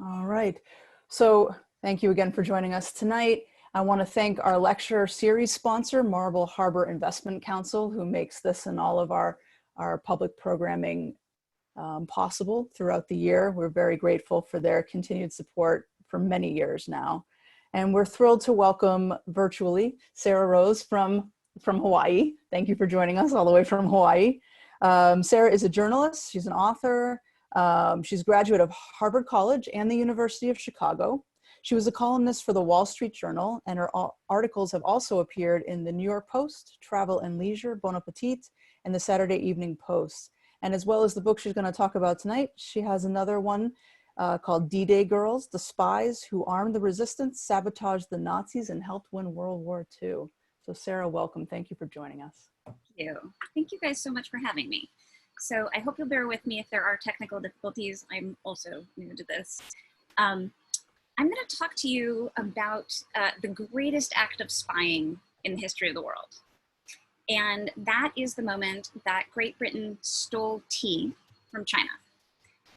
All right. So thank you again for joining us tonight. I want to thank our lecture series sponsor, Marble Harbor Investment Council, who makes this and all of our public programming possible throughout the year. We're very grateful for their continued support for many years now. And we're thrilled to welcome virtually Sarah Rose from Hawaii. Thank you for joining us all the way from Hawaii. Sarah is a journalist. She's an author. She's a graduate of Harvard College and the University of Chicago. She was a columnist for the Wall Street Journal, and her articles have also appeared in the New York Post, Travel and Leisure, Bon Appetit, and the Saturday Evening Post. And as well as the book she's going to talk about tonight, she has another one called D-Day Girls, the Spies Who Armed the Resistance, Sabotaged the Nazis, and Helped Win World War II. So Sarah, welcome. Thank you for joining us. Thank you. Thank you guys so much for having me. So I hope you'll bear with me if there are technical difficulties. I'm also new to this. I'm going to talk to you about the greatest act of spying in the history of the world. And that is the moment that Great Britain stole tea from China.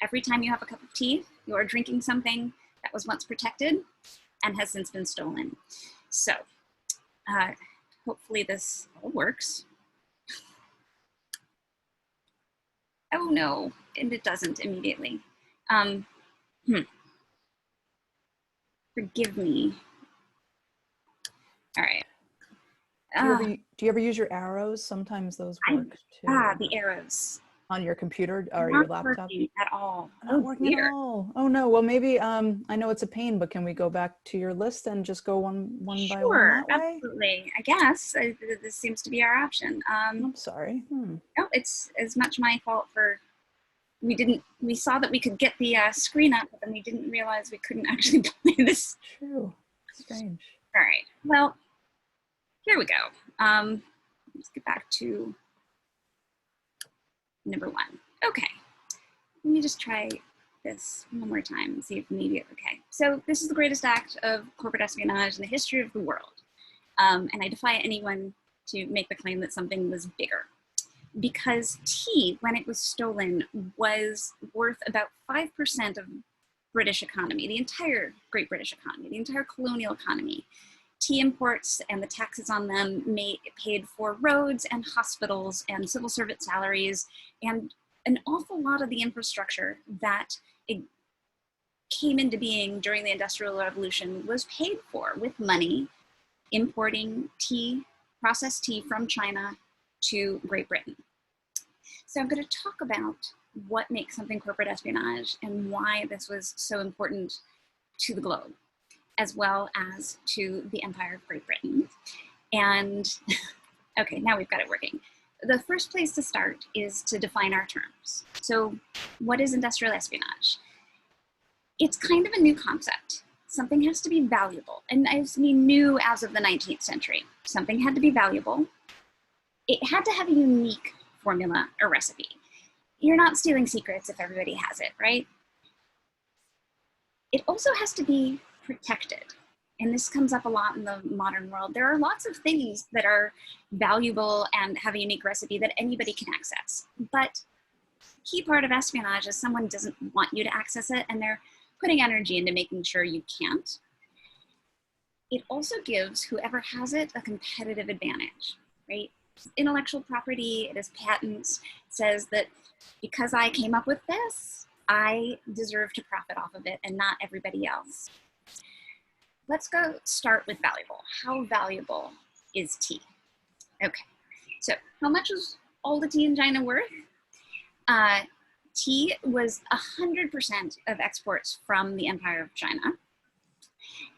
Every time you have a cup of tea, you are drinking something that was once protected and has since been stolen. So hopefully this all works. Oh no, and it doesn't immediately. Forgive me. All right. Do you ever use your arrows? Sometimes those work too. The arrows. On your computer or your laptop? Not working at all. Not working at all. Oh no. Well, maybe I know it's a pain, but can we go back to your list and just go one by one that way? Absolutely. I guess this seems to be our option. I'm sorry. No, it's as much my fault for we saw that we could get the screen up, but then we didn't realize we couldn't actually play this. True. Strange. All right. Well, here we go. Let's get back to number one. Okay. Let me just try this one more time and see if maybe it's okay. So this is the greatest act of corporate espionage in the history of the world. And I defy anyone to make the claim that something was bigger. Because tea, when it was stolen, was worth about 5% of British economy, the entire Great British economy, the entire colonial economy. Tea imports and the taxes on them paid for roads and hospitals and civil servant salaries and an awful lot of the infrastructure that it came into being during the Industrial Revolution was paid for with money importing tea, processed tea from China to Great Britain. So I'm going to talk about what makes something corporate espionage and why this was so important to the globe, as well as to the Empire of Great Britain. And okay, now we've got it working. The first place to start is to define our terms. So what is industrial espionage? It's kind of a new concept. Something has to be valuable. And I mean new as of the 19th century. Something had to be valuable. It had to have a unique formula or recipe. You're not stealing secrets if everybody has it, right? It also has to be protected. And this comes up a lot in the modern world. There are lots of things that are valuable and have a unique recipe that anybody can access. But key part of espionage is someone doesn't want you to access it and they're putting energy into making sure you can't. It also gives whoever has it a competitive advantage, right? Intellectual property, it is patents, it says that because I came up with this, I deserve to profit off of it and not everybody else. Let's go start with valuable. How valuable is tea? Okay, so how much was all the tea in China worth? Tea was 100% of exports from the Empire of China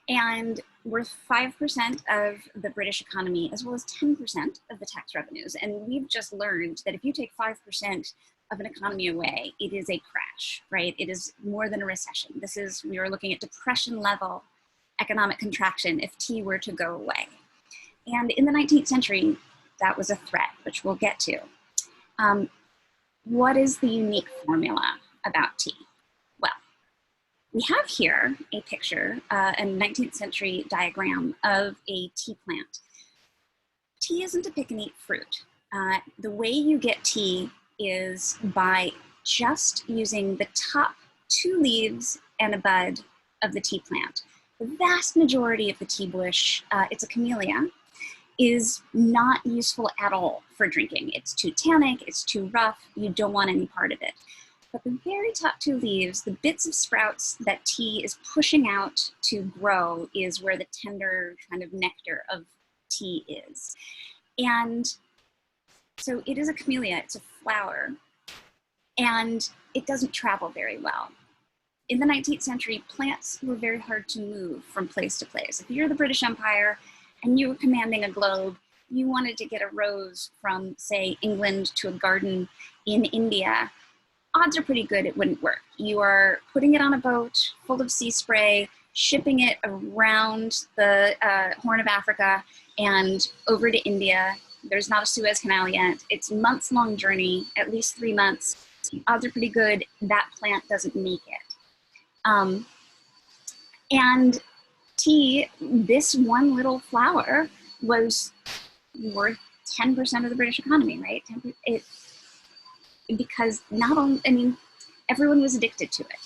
and worth 5% of the British economy, as well as 10% of the tax revenues. And we've just learned that if you take 5% of an economy away, it is a crash, right? It is more than a recession. We are looking at depression level economic contraction if tea were to go away. And in the 19th century, that was a threat, which we'll get to. What is the unique formula about tea? Well, we have here a picture, a 19th century diagram of a tea plant. Tea isn't a pick and eat fruit. The way you get tea is by just using the top 2 leaves and a bud of the tea plant. The vast majority of the tea bush, it's a camellia, is not useful at all for drinking. It's too tannic, it's too rough, you don't want any part of it. But the very top 2 leaves, the bits of sprouts that tea is pushing out to grow, is where the tender kind of nectar of tea is. And so it is a camellia, it's a flower, and it doesn't travel very well. In the 19th century, plants were very hard to move from place to place. If you're the British Empire and you were commanding a globe, you wanted to get a rose from, say, England to a garden in India, odds are pretty good it wouldn't work. You are putting it on a boat full of sea spray, shipping it around the Horn of Africa and over to India. There's not a Suez Canal yet. It's a months-long journey, at least 3 months. Odds are pretty good that plant doesn't make it. And tea, this one little flower, was worth 10% of the British economy, right? Because not only, I mean, everyone was addicted to it.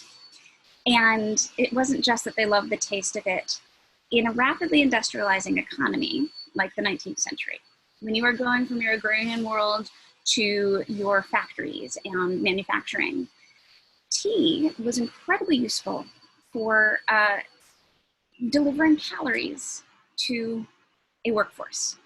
And it wasn't just that they loved the taste of it. In a rapidly industrializing economy, like the 19th century, when you are going from your agrarian world to your factories and manufacturing, tea was incredibly useful for delivering calories to a workforce.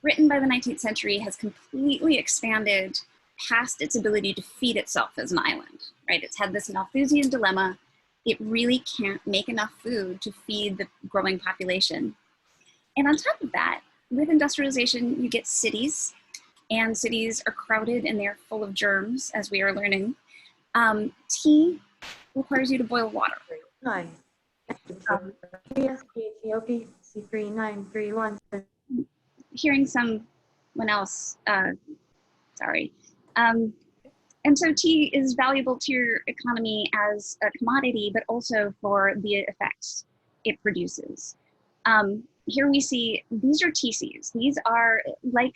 Britain by the 19th century has completely expanded past its ability to feed itself as an island, right? It's had this Malthusian dilemma. It really can't make enough food to feed the growing population. And on top of that, with industrialization, you get cities, and cities are crowded and they're full of germs, as we are learning. Tea requires you to boil water. Hearing someone else, sorry. And so tea is valuable to your economy as a commodity, but also for the effects it produces. Here we see, these are tea seeds. These are like,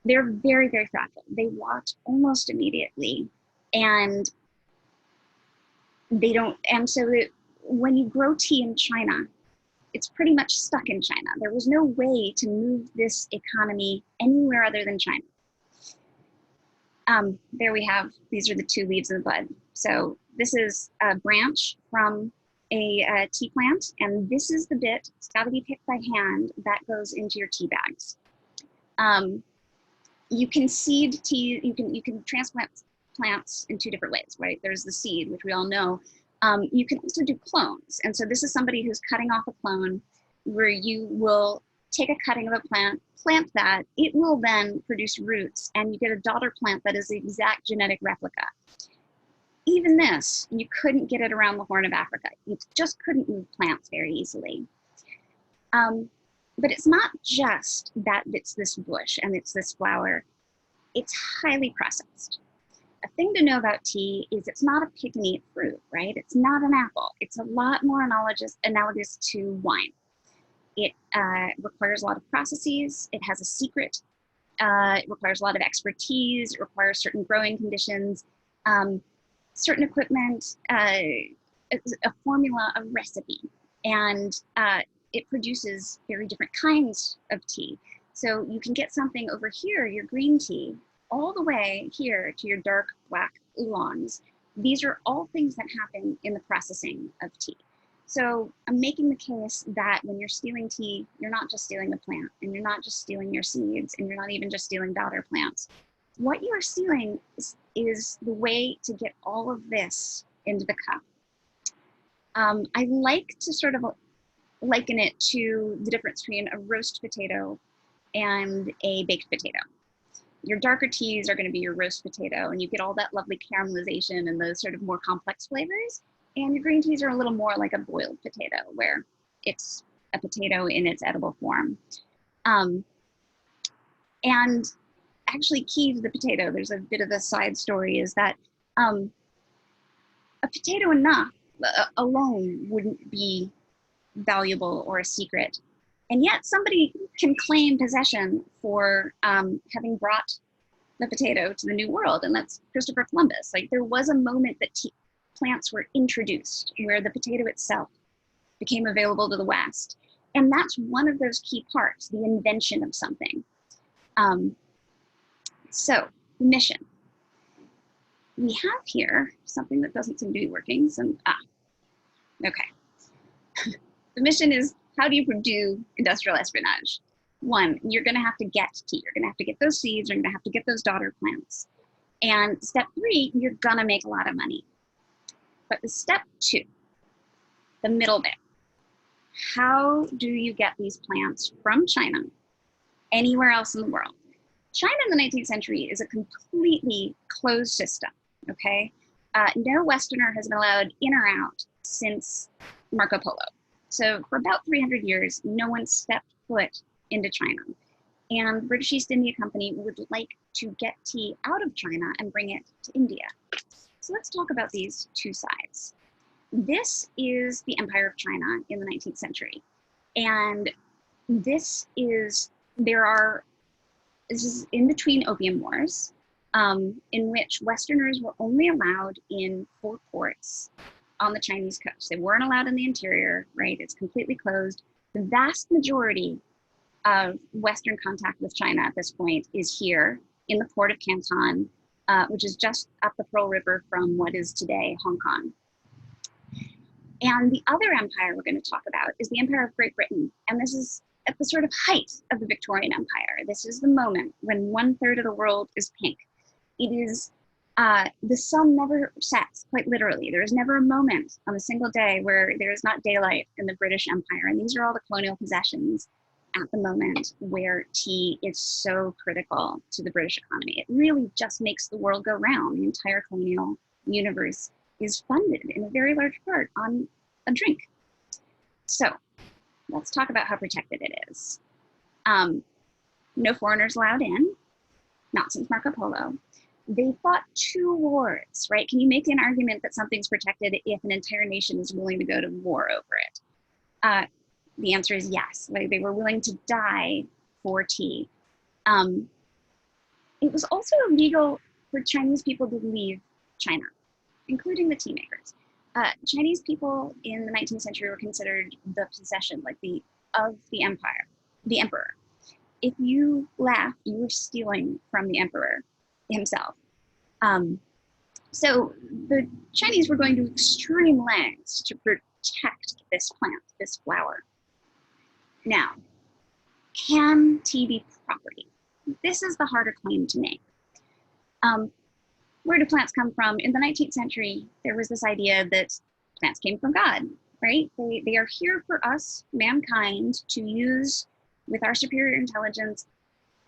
they're very, very fragile. They rot almost immediately. And they don't, and so that when you grow tea in China, it's pretty much stuck in China. There was no way to move this economy anywhere other than China. There we have, these are the 2 leaves in the bud. So this is a branch from a tea plant, and this is the bit, it's got to be picked by hand, that goes into your tea bags. You can seed tea, you can transplant plants in 2 different ways, right? There's the seed, which we all know. You can also do clones. And so this is somebody who's cutting off a clone, where you will take a cutting of a plant, plant that, it will then produce roots, and you get a daughter plant that is the exact genetic replica. Even this, you couldn't get it around the Horn of Africa. You just couldn't move plants very easily. But it's not just that it's this bush and it's this flower, it's highly processed. A thing to know about tea is it's not a pick and eat fruit, right? It's not an apple. It's a lot more analogous to wine. It requires a lot of processes. It has a secret. It requires a lot of expertise. It requires certain growing conditions, certain equipment, a formula, a recipe. And it produces very different kinds of tea. So you can get something over here, your green tea, all the way here to your dark black oolongs. These are all things that happen in the processing of tea. So I'm making the case that when you're stealing tea, you're not just stealing the plant, and you're not just stealing your seeds, and you're not even just stealing daughter plants. What you are stealing is the way to get all of this into the cup. I like to sort of liken it to the difference between a roast potato and a baked potato. Your darker teas are going to be your roast potato, and you get all that lovely caramelization and those sort of more complex flavors. And your green teas are a little more like a boiled potato, where it's a potato in its edible form. And actually key to the potato, there's a bit of a side story, is that a potato enough alone wouldn't be valuable or a secret. And yet somebody can claim possession for having brought the potato to the New World, and that's Christopher Columbus. Like, there was a moment that plants were introduced, where the potato itself became available to the West. And that's one of those key parts, the invention of something. So, mission. We have here something that doesn't seem to be working. Okay. The mission is, how do you do industrial espionage? One, you're going to have to get tea. You're going to have to get those seeds. You're going to have to get those daughter plants. And step 3, you're going to make a lot of money. But the step 2, the middle bit, how do you get these plants from China anywhere else in the world? China in the 19th century is a completely closed system, okay? No Westerner has been allowed in or out since Marco Polo. So for about 300 years, no one stepped foot into China. And British East India Company would like to get tea out of China and bring it to India. So let's talk about these two sides. This is the Empire of China in the 19th century. And this is in between Opium Wars, in which Westerners were only allowed in 4 ports on the Chinese coast. They weren't allowed in the interior, right? It's completely closed. The vast majority of Western contact with China at this point is here in the port of Canton, which is just up the Pearl River from what is today Hong Kong. And the other empire we're going to talk about is the Empire of Great Britain. And this is at the sort of height of the Victorian Empire. This is the moment when 1/3 of the world is pink. It is, the sun never sets, quite literally. There is never a moment on a single day where there is not daylight in the British Empire. And these are all the colonial possessions at the moment where tea is so critical to the British economy. It really just makes the world go round. The entire colonial universe is funded in a very large part on a drink. So let's talk about how protected it is. No foreigners allowed in, not since Marco Polo. They fought 2 wars, right? Can you make an argument that something's protected if an entire nation is willing to go to war over it? The answer is yes. They were willing to die for tea. It was also illegal for Chinese people to leave China, including the tea makers. Chinese people in the 19th century were considered the possession, of the empire, the emperor. If you left, you were stealing from the emperor himself. So the Chinese were going to extreme lengths to protect this plant, this flower. Now, can tea be property? This is the harder claim to make. Where do plants come from? In the 19th century, there was this idea that plants came from God, right? They are here for us, mankind, to use with our superior intelligence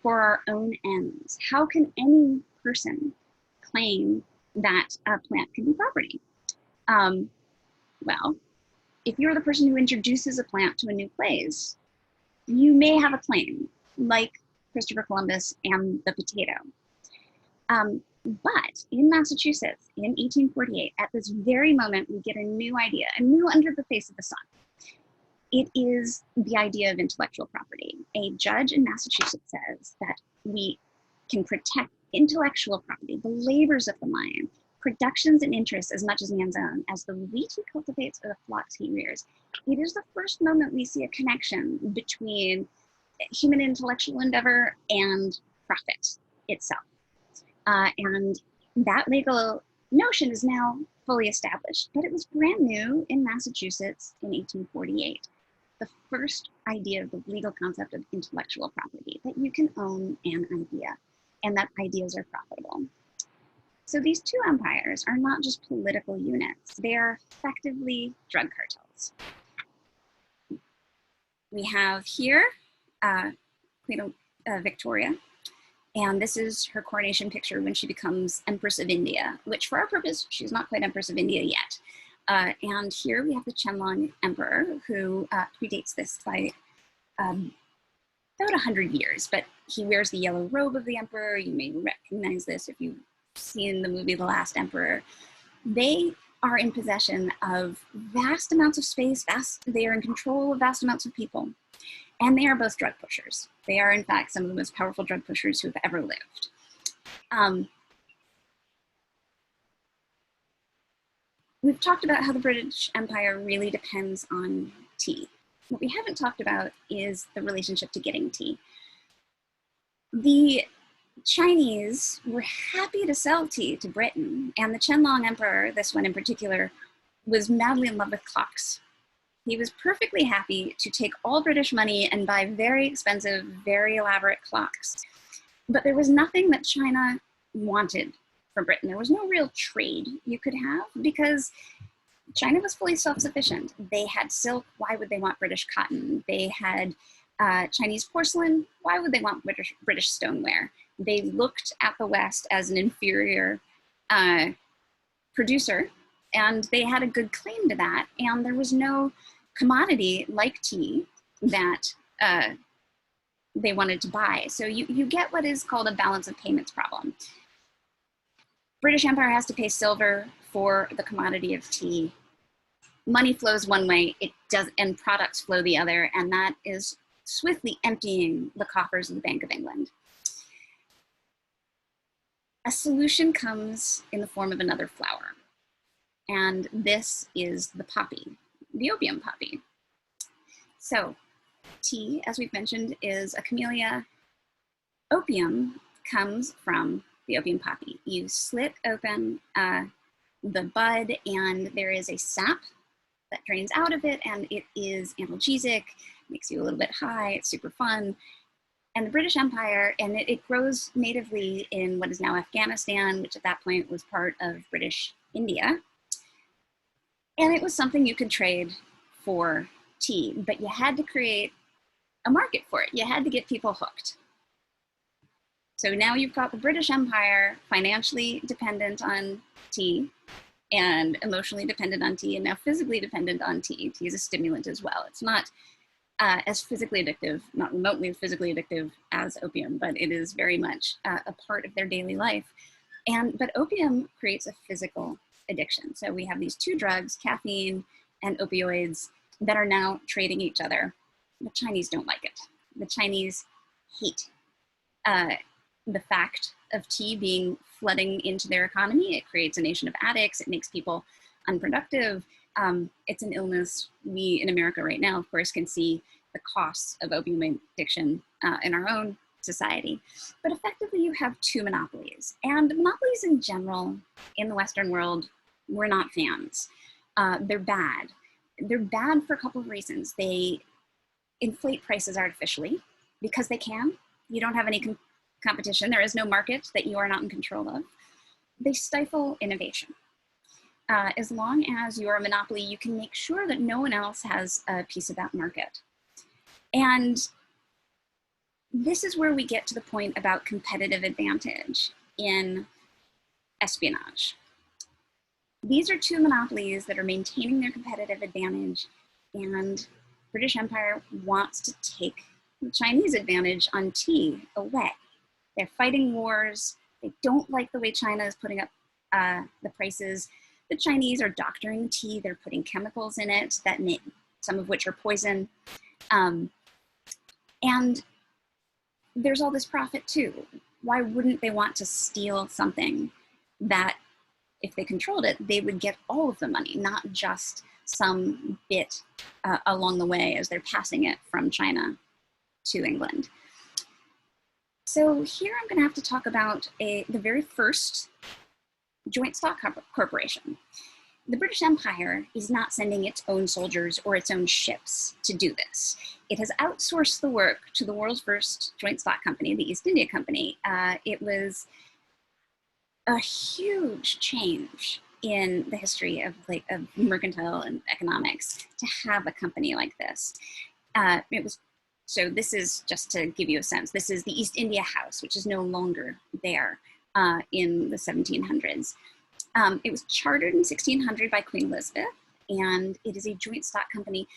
for our own ends. How can any person claim that a plant can be property? Well, if you're the person who introduces a plant to a new place, you may have a claim, like Christopher Columbus and the potato. But in Massachusetts in 1848, at this very moment, we get a new idea, a new under the face of the sun. It is the idea of intellectual property. A judge in Massachusetts says that we can protect intellectual property, the labors of the mind, productions and interests as much as man's own, as the wheat he cultivates or the flocks he rears. It is the first moment we see a connection between human intellectual endeavor and profit itself. And that legal notion is now fully established, but it was brand new in Massachusetts in 1848. The first idea of the legal concept of intellectual property, that you can own an idea and that ideas are profitable. So these 2 empires are not just political units, they are effectively drug cartels. We have here Queen Victoria, and this is her coronation picture when she becomes Empress of India, which for our purpose, she's not quite Empress of India yet. And here we have the Qianlong Emperor, who predates this by about 100 years, but he wears the yellow robe of the emperor. You may recognize this if you've seen the movie The Last Emperor. They are in possession of vast amounts of space, they are in control of vast amounts of people, and they are both drug pushers. They are, in fact, some of the most powerful drug pushers who have ever lived. we've talked about how the British Empire really depends on tea. What we haven't talked about is the relationship to getting tea. The Chinese were happy to sell tea to Britain, and the Qianlong Emperor, this one in particular, was madly in love with clocks. He was perfectly happy to take all British money and buy very expensive, very elaborate clocks. But there was nothing that China wanted from Britain. There was no real trade you could have because China was fully self-sufficient. They had silk. Why would they want British cotton? They had Chinese porcelain. Why would they want British stoneware? They looked at the West as an inferior producer, and they had a good claim to that. And there was no commodity like tea that they wanted to buy. So you get what is called a balance of payments problem. British Empire has to pay silver for the commodity of tea. Money flows one way, and products flow the other, and that is swiftly emptying the coffers of the Bank of England. A solution comes in the form of another flower, and this is the poppy, the opium poppy. So tea, as we've mentioned, is a camellia. Opium comes from the opium poppy. You slit open the bud, and there is a sap that drains out of it, and it is analgesic, makes you a little bit high, it's super fun. And the British Empire, and it grows natively in what is now Afghanistan, which at that point was part of British India. And it was something you could trade for tea, but you had to create a market for it. You had to get people hooked. So now you've got the British Empire financially dependent on tea and emotionally dependent on tea, and now physically dependent on tea. Tea is a stimulant as well. It's not as physically addictive, not remotely physically addictive as opium, but it is very much a part of their daily life. But opium creates a physical addiction. So we have these two drugs, caffeine and opioids, that are now trading each other. The Chinese don't like it. The Chinese hate the fact of tea being flooding into their economy. It creates a nation of addicts. It makes people unproductive. It's an illness. We in America right now, of course, can see the costs of opium addiction in our own society. But effectively, you have two monopolies. And monopolies in general in the Western world, we're not fans. They're bad. They're bad for a couple of reasons. They inflate prices artificially because they can. You don't have any competition. There is no market that you are not in control of. They stifle innovation. As long as you're a monopoly, you can make sure that no one else has a piece of that market. And this is where we get to the point about competitive advantage in espionage. These are two monopolies that are maintaining their competitive advantage, and British Empire wants to take the Chinese advantage on tea away. They're fighting wars. They don't like the way China is putting up the prices. The Chinese are doctoring tea. They're putting chemicals in it, some of which are poison. And there's all this profit too. Why wouldn't they want to steal something that, if they controlled it, they would get all of the money, not just some bit along the way as they're passing it from China to England. So here I'm going to have to talk about the very first joint stock corporation. The British Empire is not sending its own soldiers or its own ships to do this. It has outsourced the work to the world's first joint stock company, the East India Company. It was a huge change in the history of mercantile and economics to have a company like this. So this is, just to give you a sense, this is the East India House, which is no longer there in the 1700s. It was chartered in 1600 by Queen Elizabeth, and it is a joint stock company,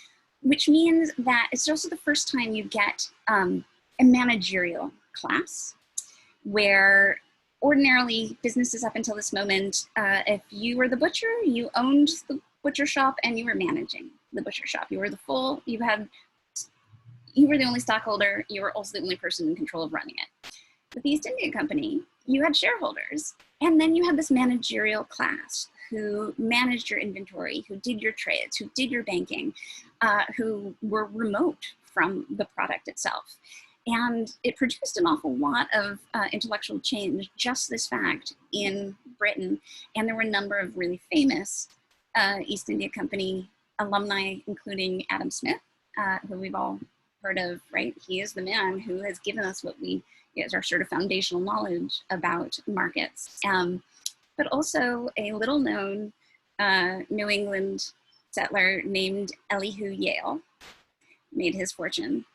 which means that it's also the first time you get a managerial class, where ordinarily businesses up until this moment, if you were the butcher, you owned the butcher shop and you were managing the butcher shop. You were you were the only stockholder, you were also the only person in control of running it. With the East India Company, you had shareholders, and then you had this managerial class who managed your inventory, who did your trades, who did your banking, who were remote from the product itself. And it produced an awful lot of intellectual change, just this fact, in Britain. And there were a number of really famous East India Company alumni, including Adam Smith, who we've all heard of, right? He is the man who has given us what is our sort of foundational knowledge about markets. But also a little known New England settler named Elihu Yale made his fortune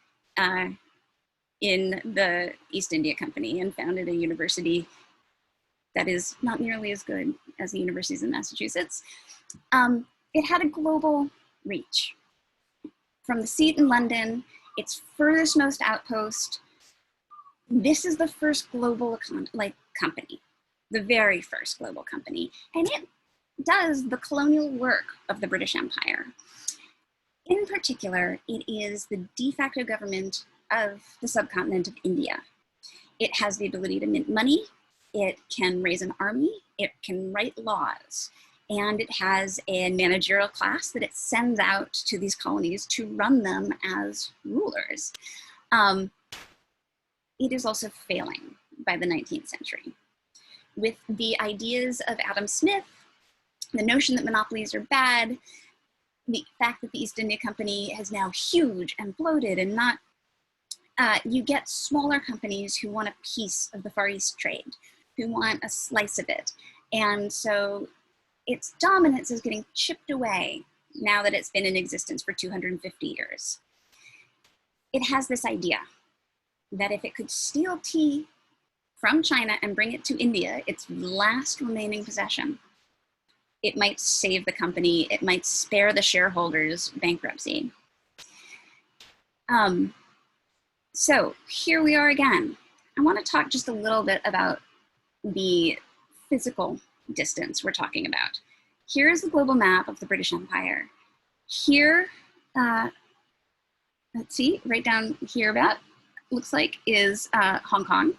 in the East India Company and founded a university that is not nearly as good as the universities in Massachusetts. It had a global reach. From the seat in London, its furthest most outpost, this is the first global company, the very first global company, and it does the colonial work of the British Empire. In particular, it is the de facto government of the subcontinent of India. It has the ability to mint money, it can raise an army, it can write laws, and it has a managerial class that it sends out to these colonies to run them as rulers. It is also failing by the 19th century. With the ideas of Adam Smith, the notion that monopolies are bad, the fact that the East India Company is now huge and bloated and not, you get smaller companies who want a piece of the Far East trade, who want a slice of it. And so its dominance is getting chipped away now that it's been in existence for 250 years. It has this idea that if it could steal tea from China and bring it to India, its last remaining possession, it might save the company, it might spare the shareholders bankruptcy. So here we are again. I want to talk just a little bit about the physical distance we're talking about. Here is the global map of the British Empire. Here, let's see, right down here about, looks like is Hong Kong.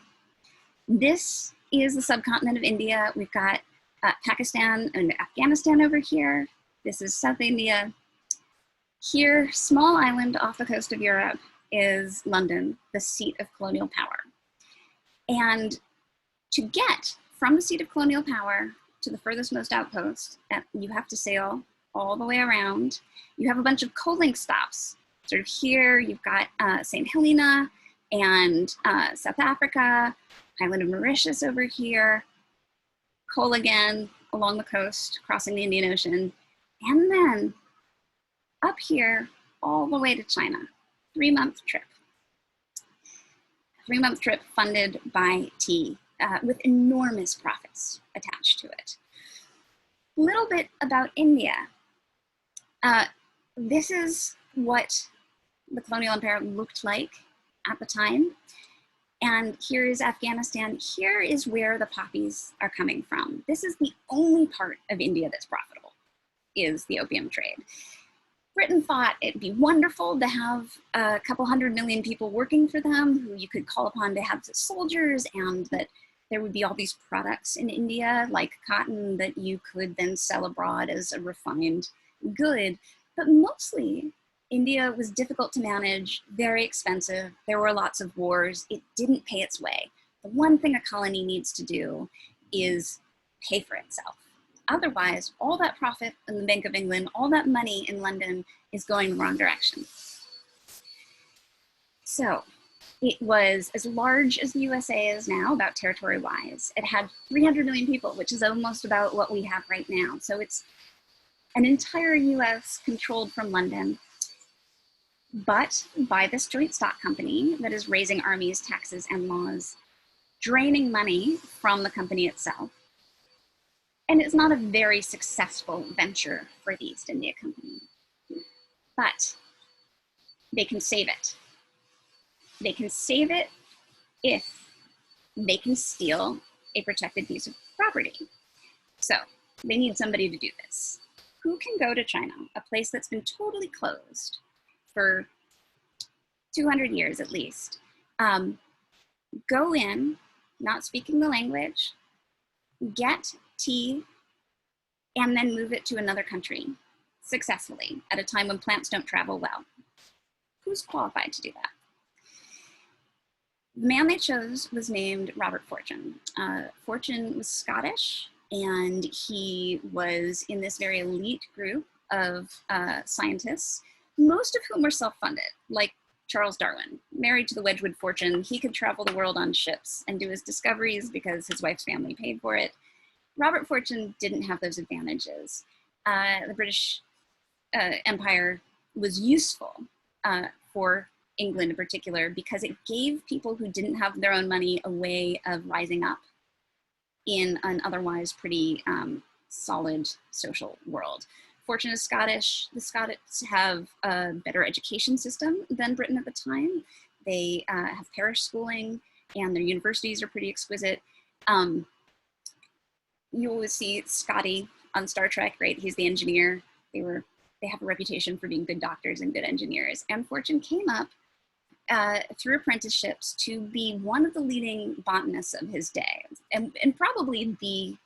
This is the subcontinent of India. We've got Pakistan and Afghanistan over here. This is South India. Here, small island off the coast of Europe, is London, the seat of colonial power. And to get from the seat of colonial power to the furthest most outpost, you have to sail all the way around. You have a bunch of co-link stops. Sort of here, you've got St. Helena and South Africa, island of Mauritius over here, coal again along the coast, crossing the Indian Ocean, and then up here all the way to China. 3-month trip. 3-month trip funded by tea with enormous profits attached to it. A little bit about India. This is what the colonial empire looked like at the time. And here is Afghanistan. Here is where the poppies are coming from. This is the only part of India that's profitable, is the opium trade. Britain thought it'd be wonderful to have a couple 100 million people working for them who you could call upon to have as soldiers, and that there would be all these products in India, like cotton, that you could then sell abroad as a refined good. But mostly, India was difficult to manage, very expensive. There were lots of wars. It didn't pay its way. The one thing a colony needs to do is pay for itself. Otherwise, all that profit in the Bank of England, all that money in London is going the wrong direction. So it was as large as the USA is now, about territory-wise. It had 300 million people, which is almost about what we have right now. So it's an entire US controlled from London, but by this joint stock company that is raising armies, taxes, and laws, draining money from the company itself. And it's not a very successful venture for the East India Company, but they can save it. They can save it if they can steal a protected piece of property. So they need somebody to do this. Who can go to China, a place that's been totally closed for 200 years at least, go in, not speaking the language, get tea and then move it to another country successfully at a time when plants don't travel well. Who's qualified to do that? The man they chose was named Robert Fortune. Fortune was Scottish, and he was in this very elite group of scientists, most of whom were self-funded, like Charles Darwin, married to the Wedgwood fortune. He could travel the world on ships and do his discoveries because his wife's family paid for it. Robert Fortune didn't have those advantages. The British Empire was useful for England in particular because it gave people who didn't have their own money a way of rising up in an otherwise pretty solid social world. Fortune is Scottish. The Scots have a better education system than Britain at the time. They have parish schooling, and their universities are pretty exquisite. You always see Scotty on Star Trek, right? He's the engineer. They have a reputation for being good doctors and good engineers. And Fortune came up through apprenticeships to be one of the leading botanists of his day, and probably the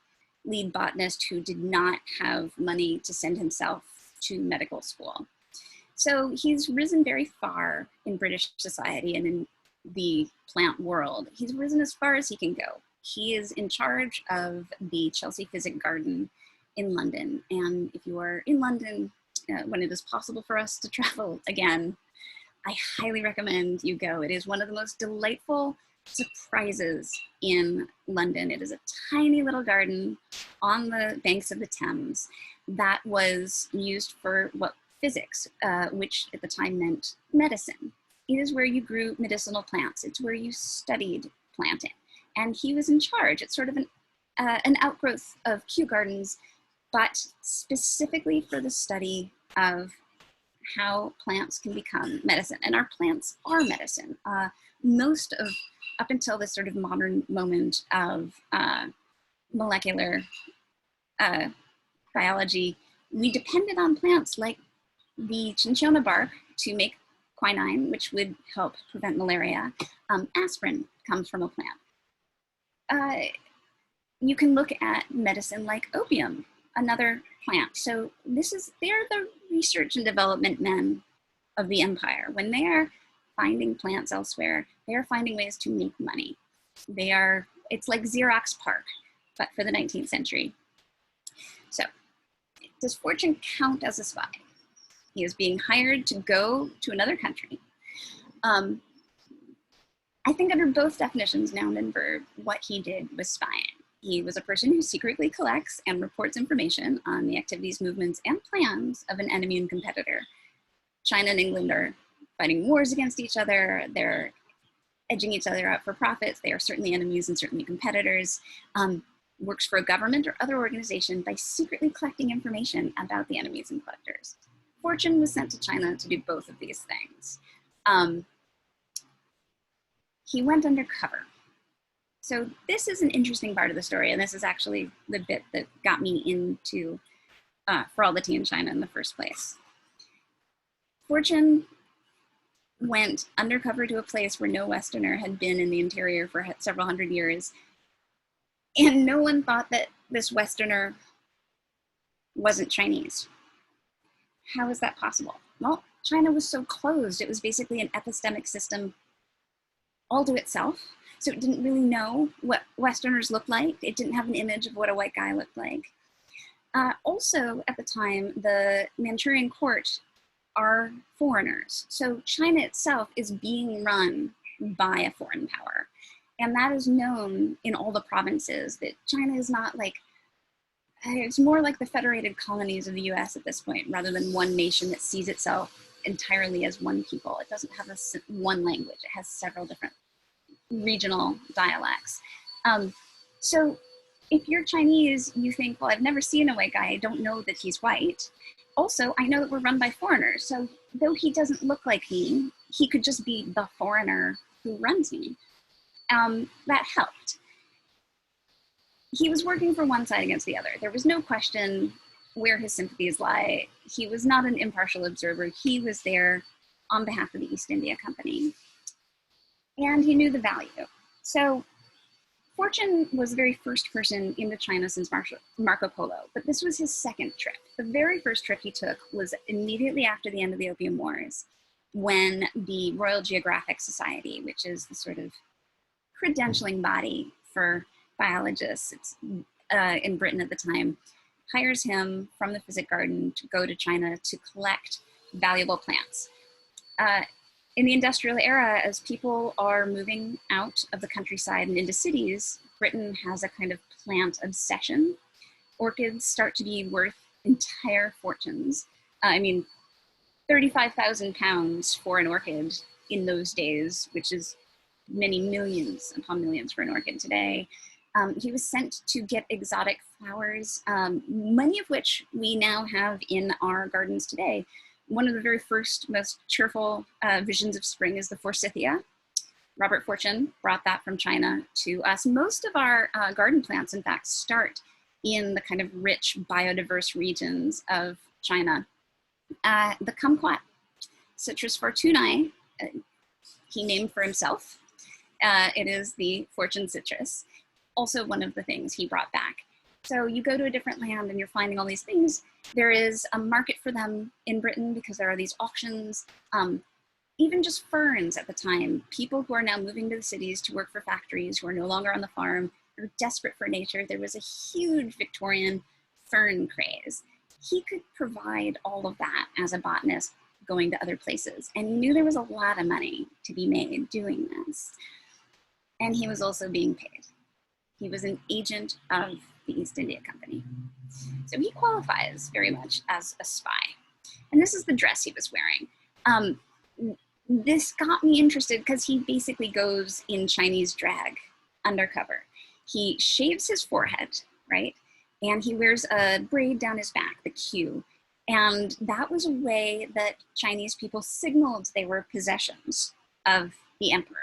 lead botanist who did not have money to send himself to medical school. So he's risen very far in British society and in the plant world. He's risen as far as he can go. He is in charge of the Chelsea Physic Garden in London. And if you are in London, when it is possible for us to travel again, I highly recommend you go. It is one of the most delightful surprises in London. It is a tiny little garden on the banks of the Thames that was used for physics, which at the time meant medicine. It is where you grew medicinal plants. It's where you studied planting. And he was in charge. It's sort of an outgrowth of Kew Gardens, but specifically for the study of how plants can become medicine. And our plants are medicine. Most of, up until this sort of modern moment of molecular biology, we depended on plants like the cinchona bark to make quinine, which would help prevent malaria. Aspirin comes from a plant. You can look at medicine like opium, another plant. So they're the research and development men of the empire. When they are finding plants elsewhere, they are finding ways to make money. It's like Xerox PARC, but for the 19th century. So does Fortune count as a spy? He is being hired to go to another country. I think under both definitions, noun and verb, what he did was spying. He was a person who secretly collects and reports information on the activities, movements, and plans of an enemy and competitor. China and England are fighting wars against each other. They're edging each other out for profits. They are certainly enemies and certainly competitors. Works for a government or other organization by secretly collecting information about the enemies and collectors. Fortune was sent to China to do both of these things. He went undercover. So this is an interesting part of the story, and this is actually the bit that got me into For All the Tea in China in the first place. Fortune went undercover to a place where no Westerner had been in the interior for several hundred years, and no one thought that this Westerner wasn't Chinese. How is that possible? Well, China was so closed. It was basically an epistemic system all to itself. So it didn't really know what Westerners looked like. It didn't have an image of what a white guy looked like. Also, at the time, the Manchurian court are foreigners. So China itself is being run by a foreign power. And that is known in all the provinces, that China is not like, it's more like the federated colonies of the US at this point, rather than one nation that sees itself entirely as one people. It doesn't have one language. It has several different regional dialects. So if you're Chinese, you think, well, I've never seen a white guy. I don't know that he's white. Also, I know that we're run by foreigners. So though he doesn't look like me, he could just be the foreigner who runs me. That helped. He was working for one side against the other. There was no question where his sympathies lie. He was not an impartial observer. He was there on behalf of the East India Company. And he knew the value. So Fortune was the very first person into China since Marco Polo, but this was his second trip. The very first trip he took was immediately after the end of the Opium Wars, when the Royal Geographic Society, which is the sort of credentialing body for biologists in Britain at the time, hires him from the Physic Garden to go to China to collect valuable plants. In the industrial era, as people are moving out of the countryside and into cities, Britain has a kind of plant obsession. Orchids start to be worth entire fortunes. 35,000 pounds for an orchid in those days, which is many millions upon millions for an orchid today. He was sent to get exotic flowers, many of which we now have in our gardens today. One of the very first, most cheerful visions of spring is the forsythia. Robert Fortune brought that from China to us. Most of our garden plants, in fact, start in the kind of rich, biodiverse regions of China. The kumquat, Citrus fortunae, he named for himself. It is the fortune citrus, also one of the things he brought back. So you go to a different land and you're finding all these things. There is a market for them in Britain because there are these auctions. Even just ferns at the time, people who are now moving to the cities to work for factories, who are no longer on the farm, are desperate for nature. There was a huge Victorian fern craze. He could provide all of that as a botanist going to other places. And he knew there was a lot of money to be made doing this. And he was also being paid. He was an agent of the East India Company. So he qualifies very much as a spy. And this is the dress he was wearing. This got me interested because he basically goes in Chinese drag undercover. He shaves his forehead, right? And he wears a braid down his back, the queue. And that was a way that Chinese people signaled they were possessions of the emperor.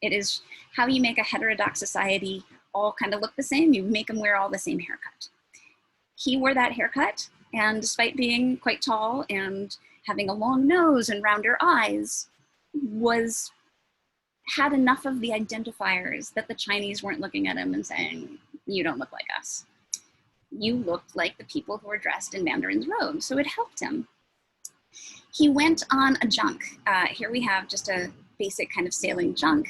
It is how you make a heterodox society all kind of look the same. You make them wear all the same haircut. He wore that haircut, and despite being quite tall and having a long nose and rounder eyes, had enough of the identifiers that the Chinese weren't looking at him and saying, you don't look like us. You looked like the people who were dressed in mandarin's robes, so it helped him. He went on a junk. Here we have just a basic kind of sailing junk,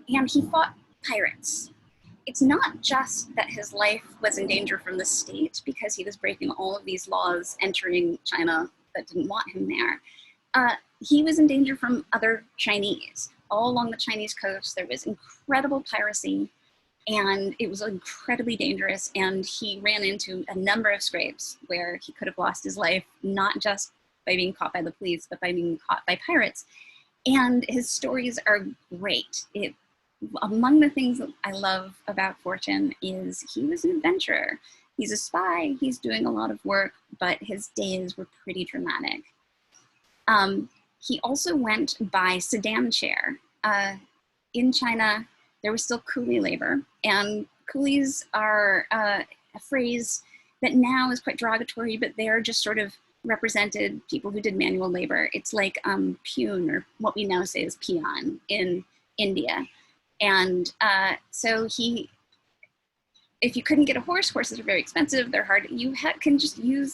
and he fought pirates. It's not just that his life was in danger from the state because he was breaking all of these laws entering China that didn't want him there. He was in danger from other Chinese. All along the Chinese coast, there was incredible piracy, and it was incredibly dangerous, and he ran into a number of scrapes where he could have lost his life, not just by being caught by the police, but by being caught by pirates. And his stories are great. Among the things that I love about Fortune is he was an adventurer. He's a spy, he's doing a lot of work, but his days were pretty dramatic. He also went by sedan chair. In China, there was still coolie labor, and coolies are a phrase that now is quite derogatory, but they're just sort of represented people who did manual labor. It's like peon, or what we now say is peon in India. And so if you couldn't get a horse, horses are very expensive, they're hard,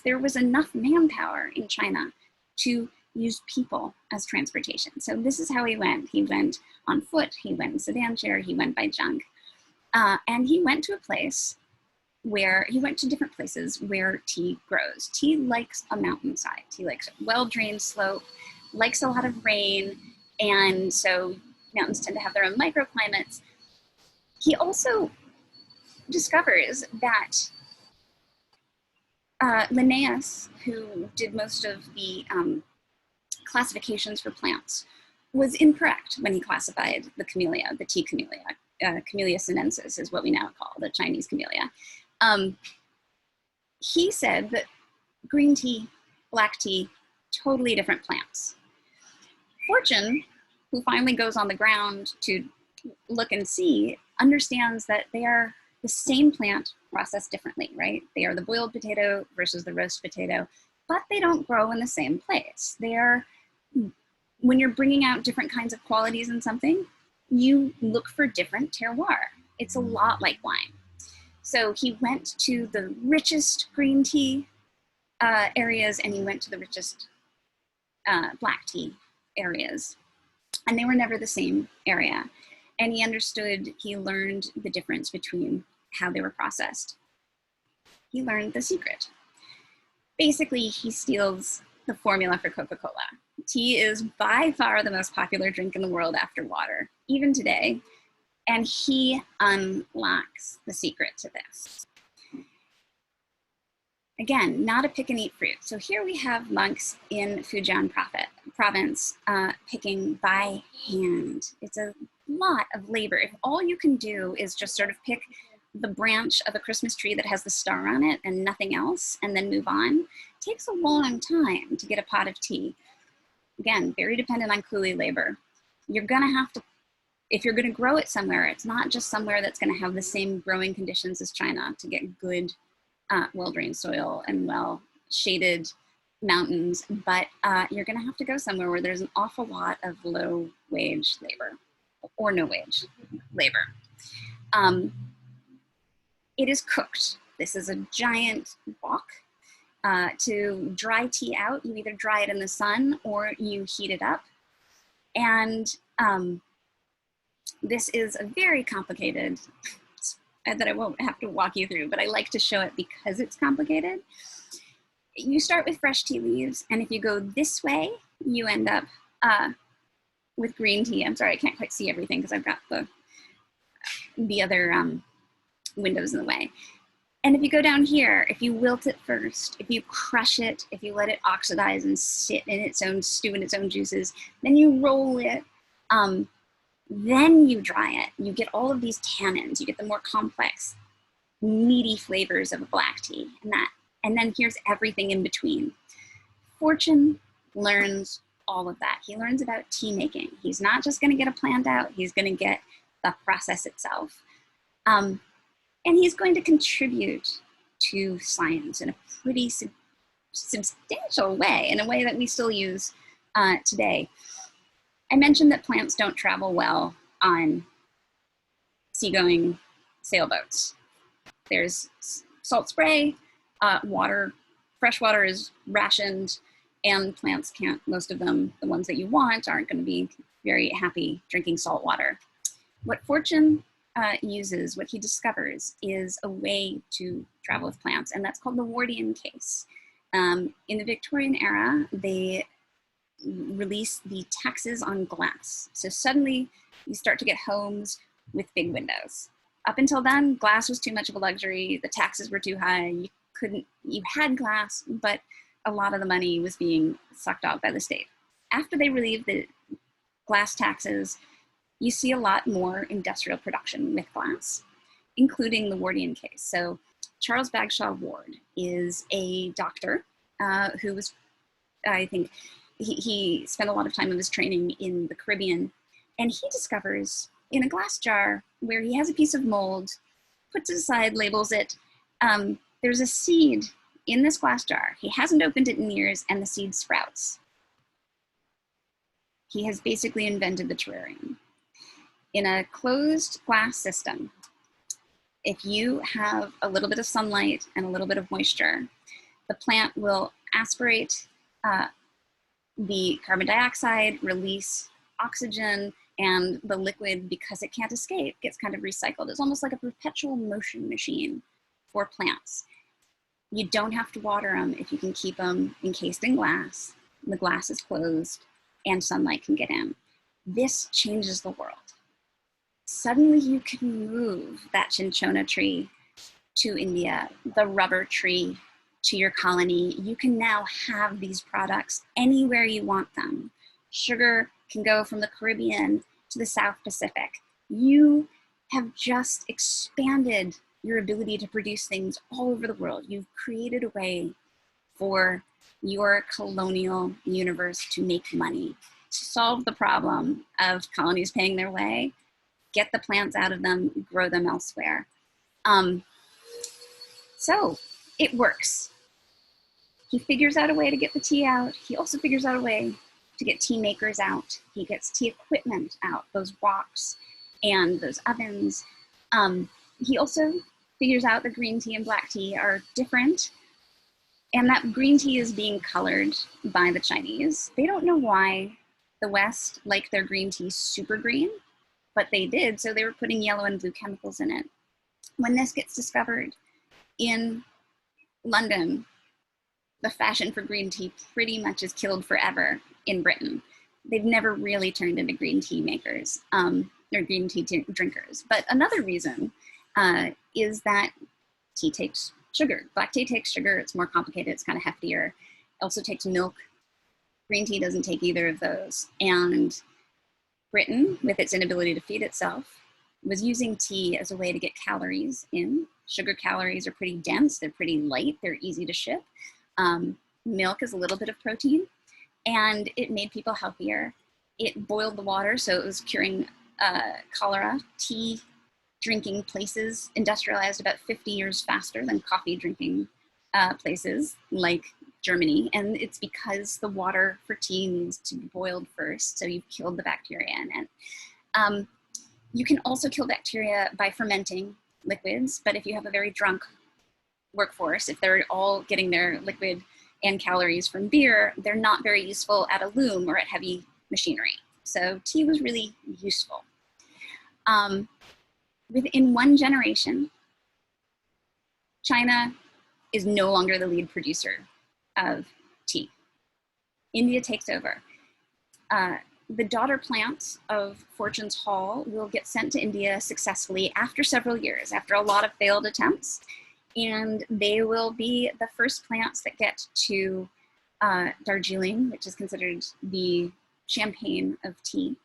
there was enough manpower in China to use people as transportation. So this is how he went. He went on foot, he went in sedan chair, he went by junk. And he went to different places where tea grows. Tea likes a mountainside. Tea likes a well-drained slope, likes a lot of rain, and so mountains tend to have their own microclimates. He also discovers that Linnaeus, who did most of the classifications for plants, was incorrect when he classified the camellia, the tea camellia. Camellia sinensis is what we now call the Chinese camellia. He said that green tea, black tea, totally different plants. Fortune, who finally goes on the ground to look and see, understands that they are the same plant processed differently, right? They are the boiled potato versus the roast potato, but they don't grow in the same place. When you're bringing out different kinds of qualities in something, you look for different terroir. It's a lot like wine. So he went to the richest green tea areas, and he went to the richest black tea areas. And they were never the same area. And he learned the difference between how they were processed. He learned the secret. Basically, he steals the formula for Coca-Cola. Tea is by far the most popular drink in the world after water, even today. And he unlocks the secret to this. Again, not a pick and eat fruit. So here we have monks in Fujian province picking by hand. It's a lot of labor. If all you can do is just sort of pick the branch of a Christmas tree that has the star on it and nothing else, and then move on, it takes a long time to get a pot of tea. Again, very dependent on coolie labor. You're gonna have to, if you're gonna grow it somewhere, it's not just somewhere that's gonna have the same growing conditions as China to get good, well-drained soil and well-shaded mountains, but you're gonna have to go somewhere where there's an awful lot of low-wage labor or no-wage labor. It is cooked. This is a giant wok. To dry tea out, you either dry it in the sun or you heat it up. And this is a very complicated, that I won't have to walk you through, but I like to show it because it's complicated. You start with fresh tea leaves, and if you go this way, you end up with green tea. I'm sorry, I can't quite see everything because I've got the other windows in the way. And if you go down here, if you wilt it first, if you crush it, if you let it oxidize and sit in its own stew in its own juices, then you roll it, then you dry it. You get all of these tannins. You get the more complex, meaty flavors of a black tea, and then here's everything in between. Fortune learns all of that. He learns about tea making. He's not just going to get a plant out. He's going to get the process itself. And he's going to contribute to science in a pretty substantial way, in a way that we still use today. I mentioned that plants don't travel well on seagoing sailboats. There's salt spray, fresh water is rationed, and plants can't, most of them, the ones that you want, aren't going to be very happy drinking salt water. What Fortune uses, what he discovers, is a way to travel with plants, and that's called the Wardian case. In the Victorian era, they release the taxes on glass. So suddenly you start to get homes with big windows. Up until then, glass was too much of a luxury. The taxes were too high. You had glass, but a lot of the money was being sucked out by the state. After they relieved the glass taxes, you see a lot more industrial production with glass, including the Wardian case. So Charles Bagshaw Ward is a doctor who was, I think, he spent a lot of time of his training in the Caribbean, and he discovers in a glass jar where he has a piece of mold, puts it aside, labels it, there's a seed in this glass jar. He hasn't opened it in years, and the seed sprouts. He has basically invented the terrarium. In a closed glass system, if you have a little bit of sunlight and a little bit of moisture, the plant will aspirate the carbon dioxide, release oxygen, and the liquid, because it can't escape, gets kind of recycled. It's almost like a perpetual motion machine for plants. You don't have to water them if you can keep them encased in glass. The glass is closed and sunlight can get in. This changes the world. Suddenly you can move that cinchona tree to India, the rubber tree to your colony. You can now have these products anywhere you want them. Sugar can go from the Caribbean to the South Pacific. You have just expanded your ability to produce things all over the world. You've created a way for your colonial universe to make money, to solve the problem of colonies paying their way, get the plants out of them, grow them elsewhere. So it works. He figures out a way to get the tea out. He also figures out a way to get tea makers out. He gets tea equipment out, those woks and those ovens. He also figures out that green tea and black tea are different, and that green tea is being colored by the Chinese. They don't know why the West liked their green tea super green, but they did, so they were putting yellow and blue chemicals in it. When this gets discovered in London, the fashion for green tea pretty much is killed forever in Britain. They've never really turned into green tea makers or green tea drinkers. But another reason is that tea takes sugar. Black tea takes sugar. It's more complicated. It's kind of heftier. It also takes milk. Green tea doesn't take either of those. And Britain, with its inability to feed itself, was using tea as a way to get calories in. Sugar calories are pretty dense. They're pretty light. They're easy to ship. Milk is a little bit of protein, and it made people healthier. It boiled the water, so it was curing cholera. Tea drinking places industrialized about 50 years faster than coffee drinking places like Germany, and it's because the water for tea needs to be boiled first, so you've killed the bacteria in it. You can also kill bacteria by fermenting liquids, but if you have a very drunk workforce, if they're all getting their liquid and calories from beer, they're not very useful at a loom or at heavy machinery. So tea was really useful. Within one generation, China is no longer the lead producer of tea. India takes over. The daughter plants of Fortune's Hall will get sent to India successfully after several years, after a lot of failed attempts. And they will be the first plants that get to Darjeeling, which is considered the champagne of tea.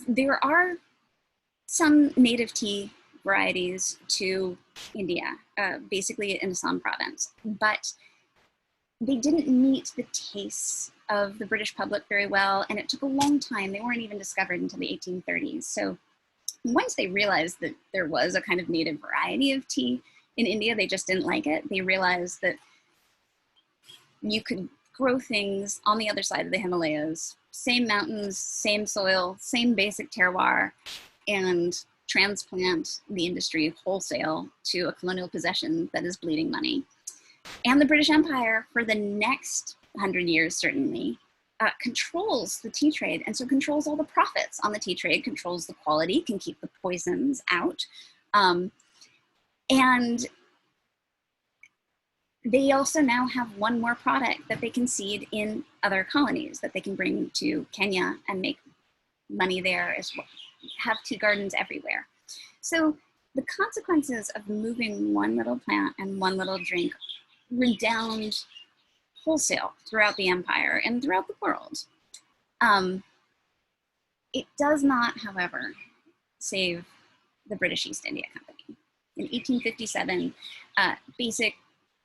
There are some native tea varieties to India, basically in Assam province, but they didn't meet the tastes of the British public very well, and it took a long time. They weren't even discovered until the 1830s. So once they realized that there was a kind of native variety of tea in India, they just didn't like it. They realized that you could grow things on the other side of the Himalayas, same mountains, same soil, same basic terroir, and transplant the industry wholesale to a colonial possession that is bleeding money. And the British Empire, for the next 100 years, certainly, controls the tea trade, and so controls all the profits on the tea trade, controls the quality, can keep the poisons out. And they also now have one more product that they can seed in other colonies that they can bring to Kenya and make money there as well, have tea gardens everywhere. So the consequences of moving one little plant and one little drink redound wholesale throughout the empire and throughout the world. It does not, however, save the British East India Company. In 1857, basic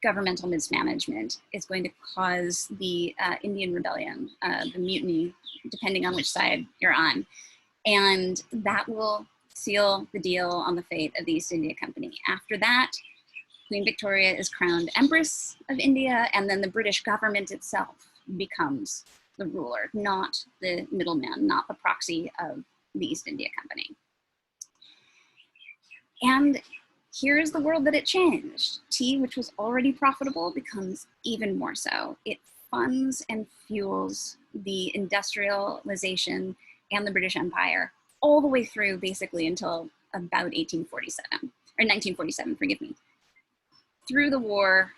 governmental mismanagement is going to cause the Indian Rebellion, the mutiny, depending on which side you're on. And that will seal the deal on the fate of the East India Company. After that, Queen Victoria is crowned Empress of India, and then the British government itself becomes the ruler, not the middleman, not the proxy of the East India Company. And here's the world that it changed. Tea, which was already profitable, becomes even more so. It funds and fuels the industrialization and the British Empire all the way through basically until about 1947, forgive me. Through the war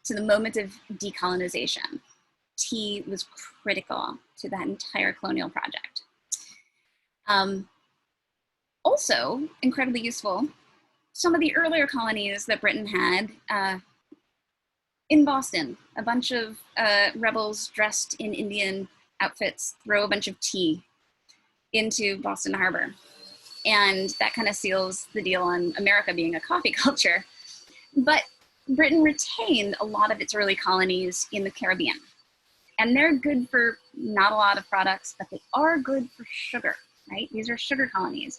to the moment of decolonization, tea was critical to that entire colonial project. Also, incredibly useful, some of the earlier colonies that Britain had in Boston, a bunch of rebels dressed in Indian outfits throw a bunch of tea into Boston Harbor. And that kind of seals the deal on America being a coffee culture. But Britain retained a lot of its early colonies in the Caribbean. And they're good for not a lot of products, but they are good for sugar, right? These are sugar colonies.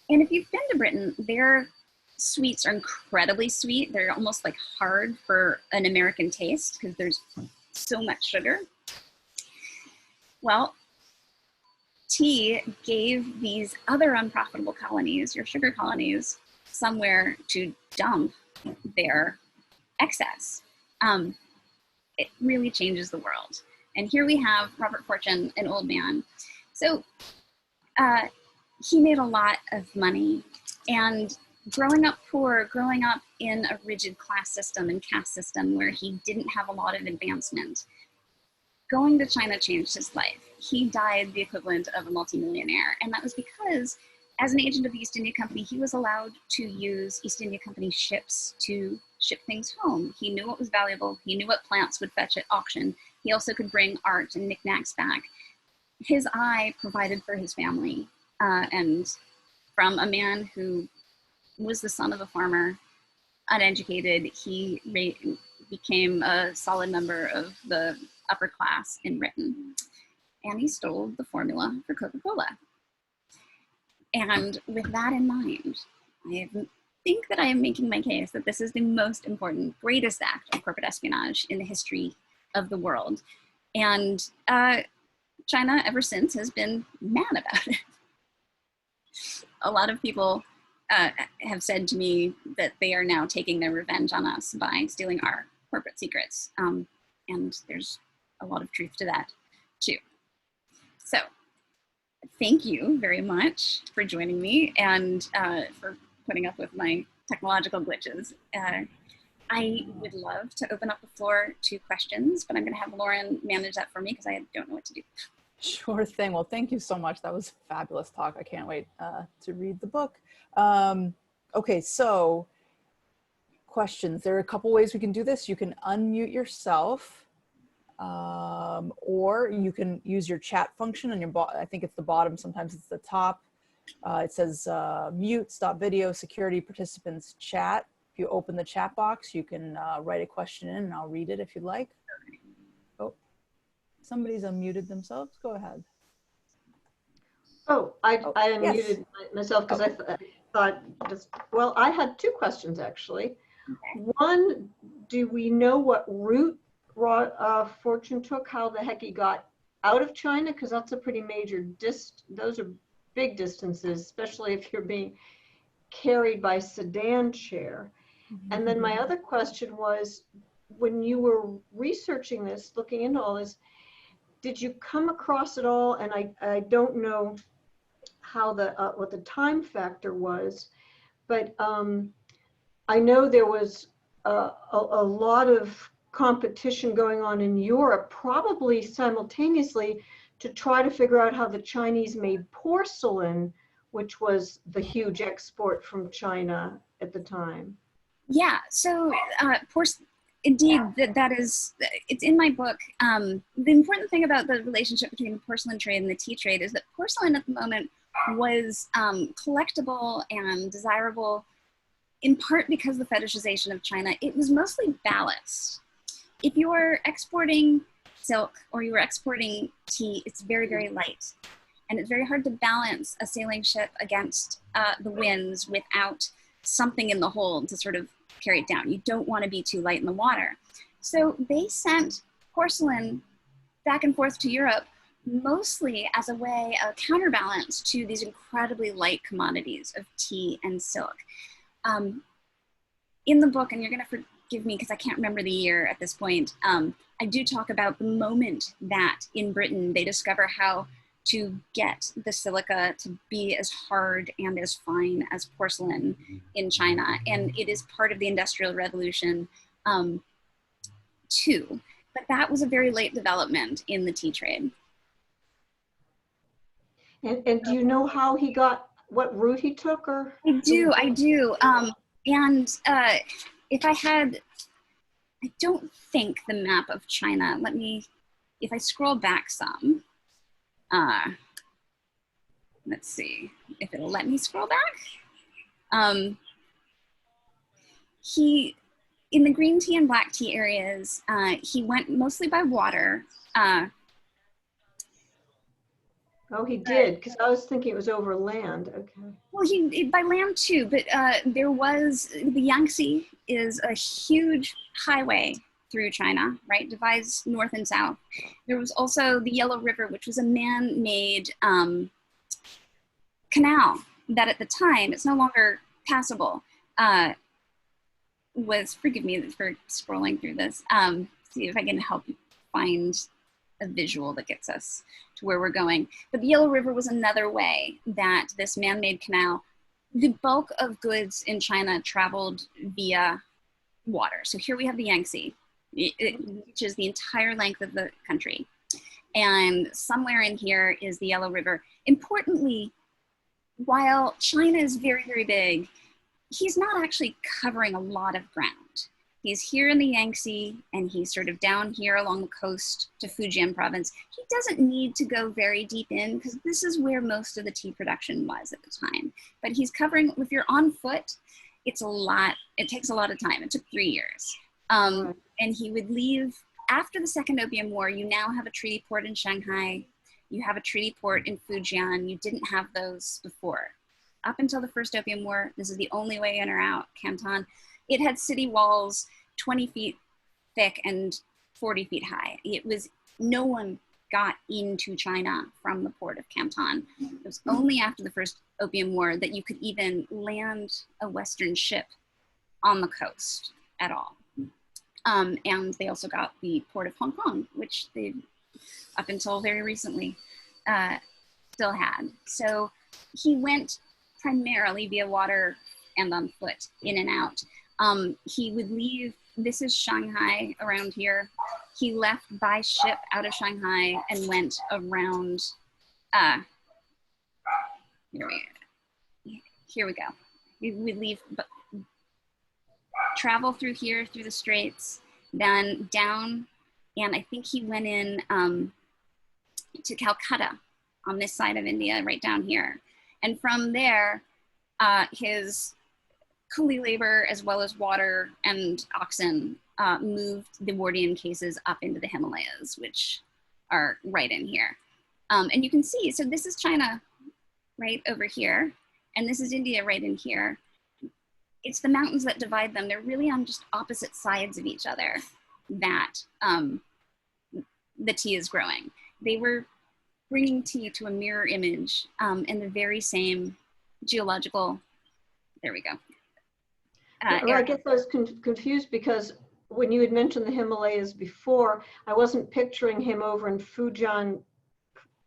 And if you've been to Britain, their sweets are incredibly sweet. They're almost like hard for an American taste because there's so much sugar. Well, tea gave these other unprofitable colonies, your sugar colonies, somewhere to dump their excess. It really changes the world. And here we have Robert Fortune, an old man. So he made a lot of money, and growing up poor, growing up in a rigid class system and caste system where he didn't have a lot of advancement, going to China changed his life. He died the equivalent of a multimillionaire, and that was because as an agent of the East India Company, he was allowed to use East India Company ships to ship things home. He knew what was valuable. He knew what plants would fetch at auction. He also could bring art and knickknacks back. His eye provided for his family, and from a man who was the son of a farmer, uneducated, he became a solid member of the upper class in Britain. And he stole the formula for Coca-Cola. And with that in mind, I think that I am making my case that this is the most important, greatest act of corporate espionage in the history of the world. And China, ever since, has been mad about it. A lot of people have said to me that they are now taking their revenge on us by stealing our corporate secrets. And there's a lot of truth to that, too. So, thank you very much for joining me and for putting up with my technological glitches. I would love to open up the floor to questions, but I'm going to have Lauren manage that for me because I don't know what to do. Sure thing. Well, thank you so much. That was a fabulous talk. I can't wait to read the book. Okay, so questions. There are a couple ways we can do this. You can unmute yourself, or you can use your chat function on your I think it's the bottom, sometimes it's the top. It says mute, stop video, security participants chat. If you open the chat box, you can write a question in and I'll read it if you'd like. Oh, somebody's unmuted themselves. Go ahead. Oh, I unmuted yes. myself because I thought just, well, I had two questions actually. Okay. One, do we know what route Fortune took, how the heck he got out of China? Because that's a pretty major those are big distances, especially if you're being carried by sedan chair. Mm-hmm. And then my other question was, when you were researching this, looking into all this, did you come across it all? And I don't know how what the time factor was, but I know there was a lot of competition going on in Europe, probably simultaneously, to try to figure out how the Chinese made porcelain, which was the huge export from China at the time. Yeah, so indeed, that is, it's in my book. The important thing about the relationship between the porcelain trade and the tea trade is that porcelain at the moment was collectible and desirable in part because of the fetishization of China. It was mostly ballast. If you are exporting silk or you are exporting tea, it's very, very light. And it's very hard to balance a sailing ship against the winds without something in the hold to sort of carry it down. You don't want to be too light in the water. So they sent porcelain back and forth to Europe mostly as a way of counterbalance to these incredibly light commodities of tea and silk. In the book, and you're going to forgive me because I can't remember the year at this point, I do talk about the moment that in Britain they discover how to get the silica to be as hard and as fine as porcelain in China. And it is part of the Industrial Revolution too. But that was a very late development in the tea trade. And do you know how he got, what route he took? Or I do. If I had, I don't think the map of China, let me, if I scroll back some, let's see if it'll let me scroll back. He, in the green tea and black tea areas, he went mostly by water. Oh, he did, because I was thinking it was over land. Okay. Well, by land too, but there was, the Yangtze is a huge highway through China, right? Divides north and south. There was also the Yellow River, which was a man-made canal that at the time, it's no longer passable, was, forgive me for scrolling through this, see if I can help find a visual that gets us to where we're going. But the Yellow River was another way that this man-made canal, the bulk of goods in China traveled via water. So here we have the Yangtze. It reaches the entire length of the country. And somewhere in here is the Yellow River. Importantly, while China is very, very big, he's not actually covering a lot of ground. He's here in the Yangtze, and he's sort of down here along the coast to Fujian province. He doesn't need to go very deep in, because this is where most of the tea production was at the time. But he's covering, if you're on foot, it's a lot, it takes a lot of time. It took 3 years. And he would leave after the Second Opium War. You now have a treaty port in Shanghai. You have a treaty port in Fujian. You didn't have those before. Up until the First Opium War, this is the only way in or out, Canton. It had city walls 20 feet thick and 40 feet high. It was, no one got into China from the port of Canton. It was only after the First Opium War that you could even land a Western ship on the coast at all. And they also got the port of Hong Kong, which they, up until very recently, still had. So he went primarily via water and on foot, in and out. He would leave, this is Shanghai around here. He left by ship out of Shanghai and went around, here we go. He would leave, travel through here, through the straits, then down, and I think he went in to Calcutta on this side of India, right down here. And from there, his coolie labor, as well as water and oxen, moved the Wardian cases up into the Himalayas, which are right in here. And you can see, so this is China right over here, and this is India right in here. It's the mountains that divide them. They're really on just opposite sides of each other that the tea is growing. They were bringing tea to a mirror image in the very same geological, there we go. I guess I was confused because when you had mentioned the Himalayas before, I wasn't picturing him over in Fujian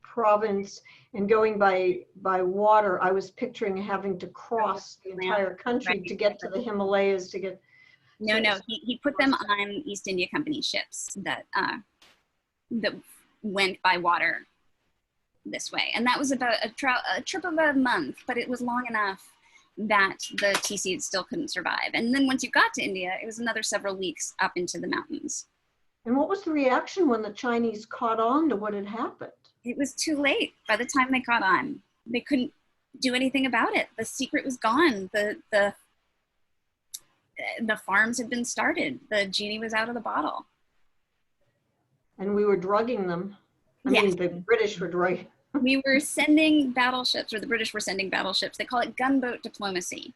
province and going by water. I was picturing having to cross the entire country to get to the Himalayas to get. No, he put them on East India Company ships that that went by water this way, and that was about a trip of a month, but it was long enough that the tea seeds still couldn't survive. And then once you got to India, it was another several weeks up into the mountains. And what was the reaction when the Chinese caught on to what had happened? It was too late. By the time they caught on, they couldn't do anything about it. The secret was gone. The farms had been started. The genie was out of the bottle. And we were drugging them. I mean, the British were drugging. We were sending battleships, or the British were sending battleships. They call it gunboat diplomacy.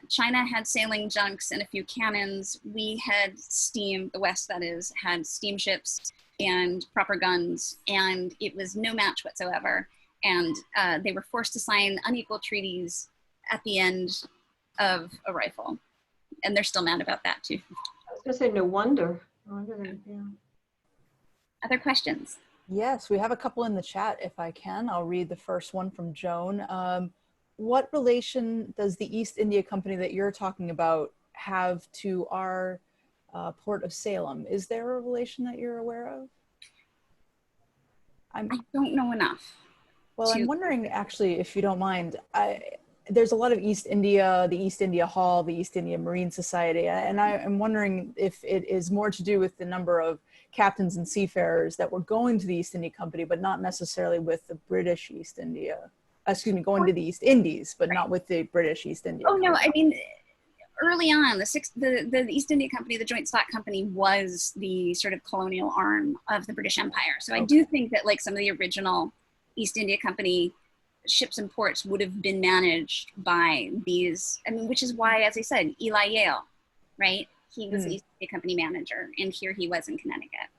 China had sailing junks and a few cannons. We had steam, the West that is, had steamships and proper guns, and it was no match whatsoever. And they were forced to sign unequal treaties at the end of a rifle. And they're still mad about that too. I was gonna say, no wonder. Yeah. Other questions? Yes, we have a couple in the chat if I can. I'll read the first one from Joan. What relation does the East India Company that you're talking about have to our port of Salem? Is there a relation that you're aware of? I don't know enough. Well, I'm wondering actually, if you don't mind, there's a lot of East India, the East India Hall, the East India Marine Society, and I'm wondering if it is more to do with the number of captains and seafarers that were going to the East India Company, but not necessarily with the British East India, going to the East Indies, but not with the British East India. Oh, no, I mean, early on, the East India Company, the Joint Stock Company, was the sort of colonial arm of the British Empire. So I do think that like some of the original East India Company ships and ports would have been managed by these, I mean, which is why, as I said, Eli Yale, right? He was the East India Company manager, and here he was in Connecticut.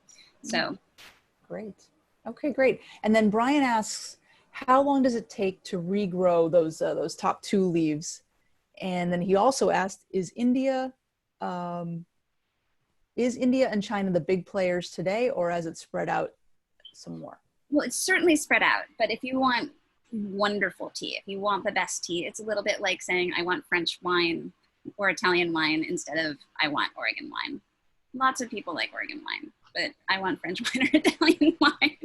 So. Great. Okay, great. And then Brian asks, how long does it take to regrow those top 2 leaves? And then he also asked, is India and China the big players today, or has it spread out some more? Well, it's certainly spread out, but if you want wonderful tea, if you want the best tea, it's a little bit like saying I want French wine or Italian wine instead of I want Oregon wine. Lots of people like Oregon wine, but I want French wine or Italian wine.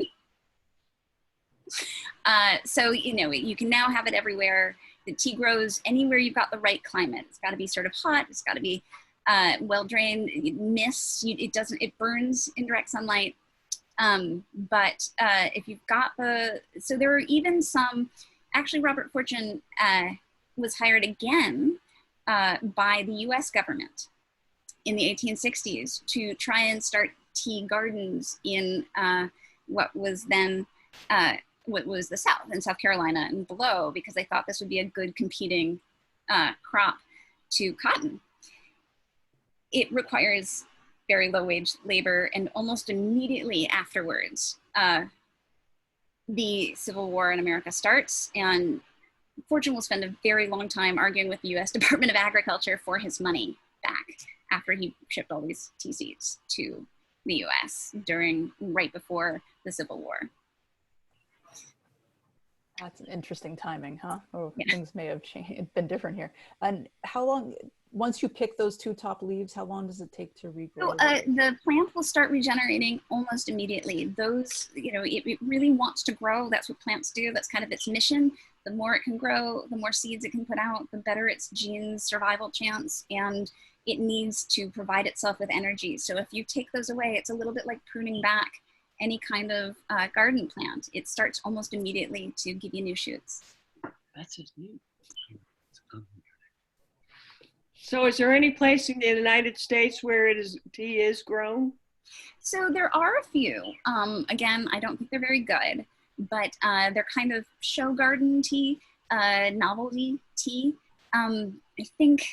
So, you know, you can now have it everywhere. The tea grows anywhere you've got the right climate. It's got to be sort of hot. It's got to be well drained. It mists. It burns in direct sunlight. But if you've got so there are even some, actually Robert Fortune was hired again by the US government in the 1860s to try and start tea gardens in what was then, what was the South, in South Carolina and below, because they thought this would be a good competing crop to cotton. It requires very low wage labor, and almost immediately afterwards, the Civil War in America starts, and Fortune will spend a very long time arguing with the US Department of Agriculture for his money back after he shipped all these tea seeds to the US right before the Civil War. That's an interesting timing, huh? Oh, yeah. Things may have been different here. And how long, once you pick those 2 top leaves, how long does it take to regrow? So the plant will start regenerating almost immediately. Those, you know, it really wants to grow. That's what plants do. That's kind of its mission. The more it can grow, the more seeds it can put out, the better its genes' survival chance, and it needs to provide itself with energy. So if you take those away, it's a little bit like pruning back any kind of garden plant. It starts almost immediately to give you new shoots. That's just neat. So is there any place in the United States where tea is grown? So there are a few. Again, I don't think they're very good, but they're kind of show garden tea, novelty tea. I think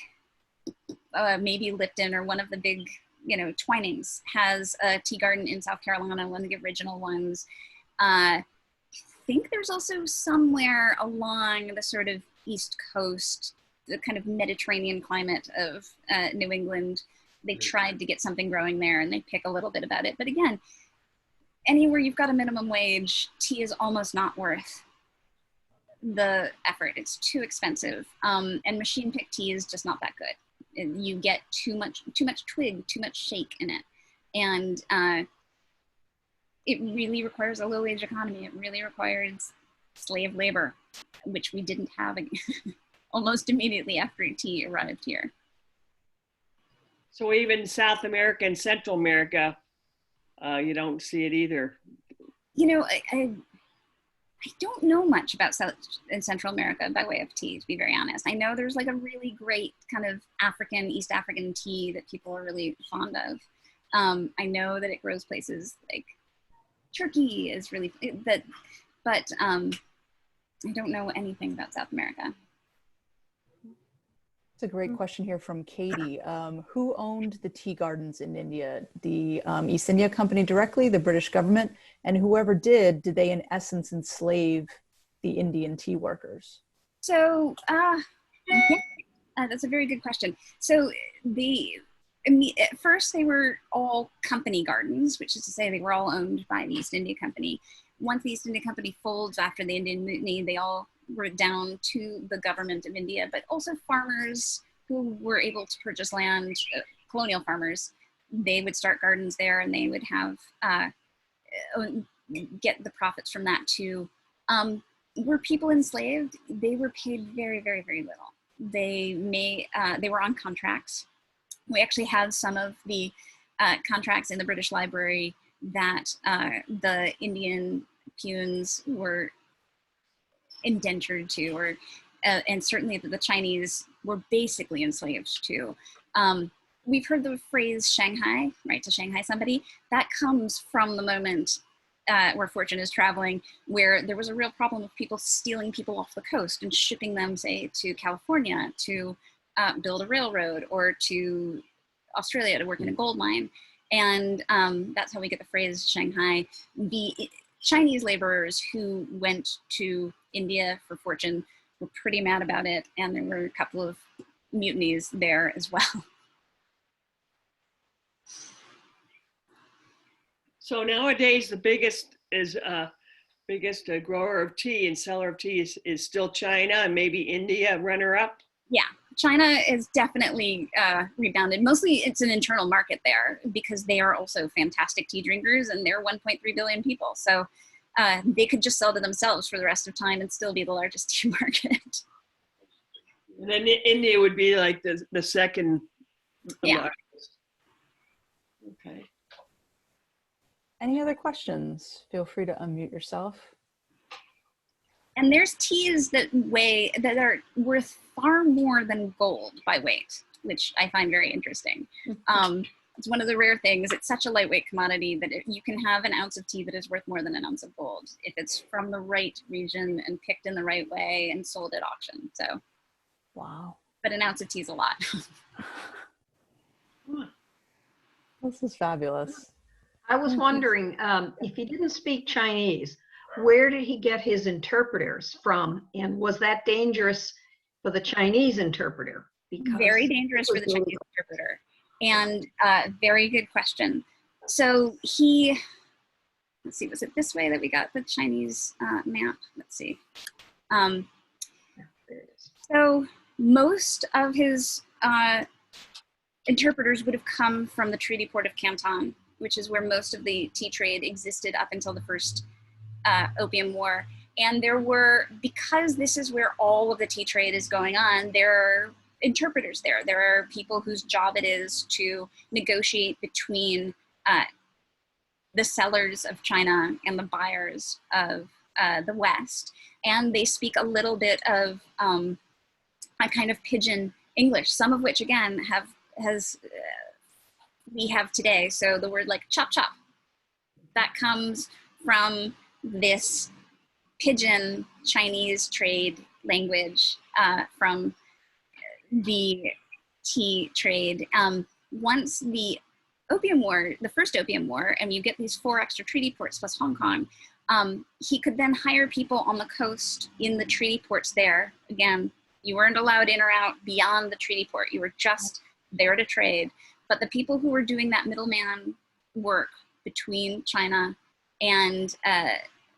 maybe Lipton or one of the big, you know, Twinings has a tea garden in South Carolina, one of the original ones. I think there's also somewhere along the sort of East Coast, the kind of Mediterranean climate of New England. They tried to get something growing there, and they pick a little bit about it. But again, anywhere you've got a minimum wage, tea is almost not worth the effort. It's too expensive. And machine picked tea is just not that good. You get too much twig, too much shake in it. And it really requires a low wage economy. It really requires slave labor, which we didn't have almost immediately after tea arrived here. So even South America and Central America, you don't see it either. You know, I don't know much about South and Central America by way of tea, to be very honest. I know there's like a really great kind of East African tea that people are really fond of. I know that it grows places like Turkey is really, but I don't know anything about South America. It's a great question here from Katie. Who owned the tea gardens in India? The East India Company directly, the British government, and whoever did they in essence enslave the Indian tea workers? So that's a very good question. So at first they were all company gardens, which is to say they were all owned by the East India Company. Once the East India Company folds after the Indian Mutiny, they all were down to the government of India, but also farmers who were able to purchase land, colonial farmers, they would start gardens there, and they would have get the profits from that too. Were people enslaved? They were paid very, very, very little. They were on contracts. We actually have some of the contracts in the British Library that the Indian peons were indentured to, or and certainly the Chinese were basically enslaved to. We've heard the phrase Shanghai, right, to Shanghai somebody. That comes from the moment where Fortune is traveling, where there was a real problem of people stealing people off the coast and shipping them, say, to California to build a railroad or to Australia to work in a gold mine. And that's how we get the phrase Shanghai. The Chinese laborers who went to India for fortune were pretty mad about it. And there were a couple of mutinies there as well. So nowadays, the biggest grower of tea and seller of tea is still China and maybe India runner up. Yeah, China is definitely rebounded. Mostly it's an internal market there because they are also fantastic tea drinkers and they're 1.3 billion people. So they could just sell to themselves for the rest of time and still be the largest tea market. And then India would be like the second largest. Okay. Any other questions? Feel free to unmute yourself. And there's teas that are worth far more than gold by weight, which I find very interesting. It's one of the rare things. It's such a lightweight commodity that you can have an ounce of tea that is worth more than an ounce of gold if it's from the right region and picked in the right way and sold at auction. So, wow. But an ounce of tea is a lot. This is fabulous. I was wondering, if he didn't speak Chinese, where did he get his interpreters from? And was that dangerous for the Chinese interpreter? Because very dangerous for the Chinese interpreter. And very good question. So let's see, was it this way that we got the Chinese map? Let's see. There it is. So most of his interpreters would have come from the Treaty Port of Canton, which is where most of the tea trade existed up until the first Opium War. And because this is where all of the tea trade is going on, there are interpreters there. There are people whose job it is to negotiate between the sellers of China and the buyers of the West. And they speak a little bit of a kind of pidgin English, some of which again we have today. So the word like chop chop, that comes from this pidgin Chinese trade language from the tea trade. Once the Opium War, the first Opium War, and you get these 4 extra treaty ports plus Hong Kong, he could then hire people on the coast in the treaty ports there. Again, you weren't allowed in or out beyond the treaty port. You were just there to trade. But the people who were doing that middleman work between China and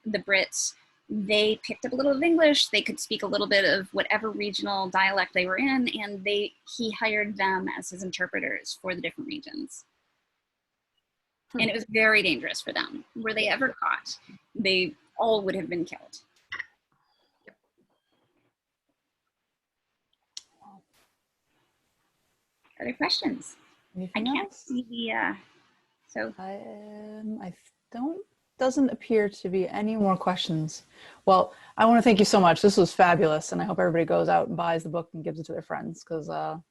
the Brits, they picked up a little of English. They could speak a little bit of whatever regional dialect they were in, and he hired them as his interpreters for the different regions. And it was very dangerous for them. Were they ever caught, they all would have been killed. Other questions? Anything I can't else? see the, so. Doesn't appear to be any more questions. Well, I want to thank you so much. This was fabulous. And I hope everybody goes out and buys the book and gives it to their friends, because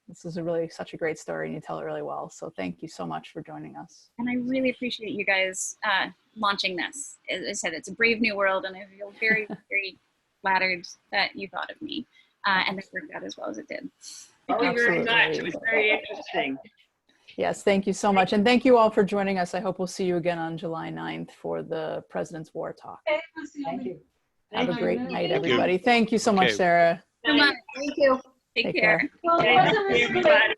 this is such a great story and you tell it really well. So thank you so much for joining us. And I really appreciate you guys launching this. As I said, it's a brave new world, and I feel very, very flattered that you thought of me and that worked out as well as it did. Thank you very Absolutely. much. It was very interesting. Yes, thank you so much. And thank you all for joining us. I hope we'll see you again on July 9th for the President's War Talk. Thank you. Have a great night, you. everybody. Thank you so much, Okay. Sarah. So much. Thank you. Take Take care. care. Well, Thank you, everybody.